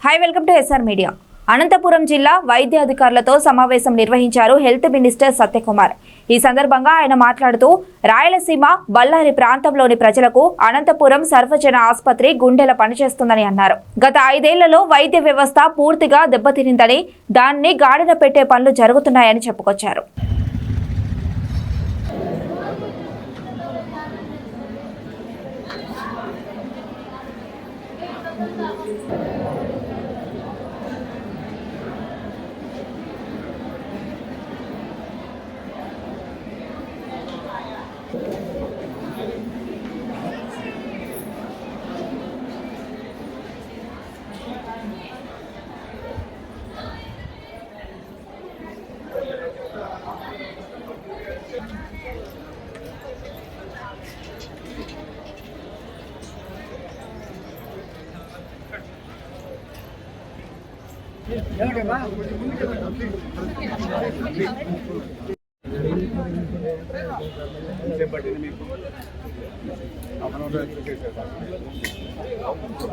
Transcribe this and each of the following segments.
Hi welcome to SR media. Anantapur జిల్లా వైద్య అధికారులతో సమావేశం నిర్వహించారు హెల్త్ మినిస్టర్ సత్యకుమార్. ఈ సందర్భంగా ఆయన మాట్లాడుతూ రాయలసీమ, బళ్ళారి ప్రాంతంలోని ప్రజలకు అనంతపురం సర్వజన ఆసుపత్రి గుండెల పనిచేస్తుందని అన్నారు. గత 5 ఏళ్లలో వైద్య వ్యవస్థ పూర్తిగా దెబ్బతినిందని, దాన్ని గాడిన పెట్టే పనులు జరుగుతున్నాయని చెప్పుకొచ్చారు.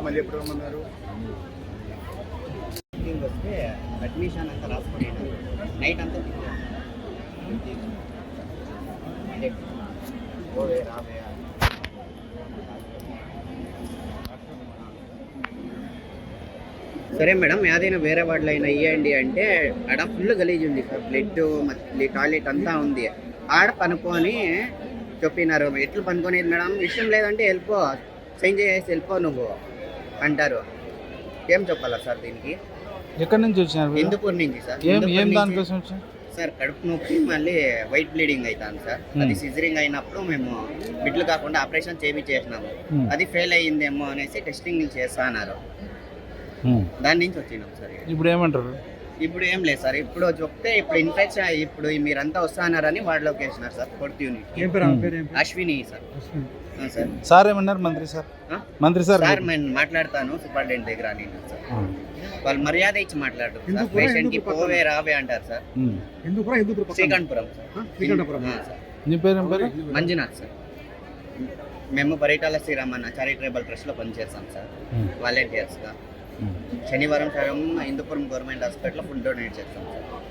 మళ్ళీ ఎప్పుడు రమ్మన్నారు? వస్తే అడ్మిషన్ అంతా రాసుకుని నైట్ అంతా పోవే రావే. సరే మేడం, ఏదైనా వేరే వాటిలో అయినా ఇవ్వండి అంటే ఆడ ఫుల్ గలీజ్ ఉంది సార్. బ్లడ్ మళ్ళీ టాయిలెట్ అంతా ఉంది. ఆడ పనుకొని చెప్పినారు. ఎట్లు పనుకునేది మేడం? ఇష్టం లేదంటే వెళ్ళిపో, చేంజ్ చేసి వెళ్ళిపో నువ్వు అంటారు. ఏం చెప్పాలా సార్ దీనికి? ఎక్కడి నుంచి వచ్చినారు? హిందూపూర్ నుంచి సార్. ఏం దానికోసం వచ్చారు సార్? కడుపు నొప్పి మళ్ళీ వైట్ బ్లీడింగ్ అవుతాను సార్. అది సిజరింగ్ అయినప్పుడు మేము బిడ్లు కాకుండా ఆపరేషన్ చేయించేసినాము. అది ఫెయిల్ అయ్యిందేమో అనేసి టెస్టింగ్ చేస్తున్నారు. దాని నుంచి వచ్చినాం సార్. ఇప్పుడు ఏమంటారు? ఇప్పుడు ఏం లేదు సార్. ఇప్పుడు చెప్తే ఇప్పుడు ఇన్ఫెక్షన్ ఇప్పుడు మీరంతా వస్తున్నారని వార్డులోకి వేసినారు sir. 4th unit Ashwini sir. Sir sir ఏమన్నారు? మంత్రి సార్ సార్ నేను మాట్లాడతాను సూపరింటెండెంట్ దగ్గర అని సార్. వాళ్ళు మర్యాద ఇచ్చి మాట్లాడతారు సార్. పేషెంట్ కి పోవే రావే అంటారు సార్. శ్రీకాంతపురం సార్. నీ పేరు ఏం పేరు? మంజునాథ్ సార్. మేము పరిటాల శ్రీరామన్న చారిటబుల్ ట్రస్ట్ లో పనిచేస్తాం సార్, వాలంటీర్స్ గా. శనివారం హిందూపురం గవర్నమెంట్ హాస్పిటల్లో ఫుడ్ డొనేట్ చేస్తాం సార్.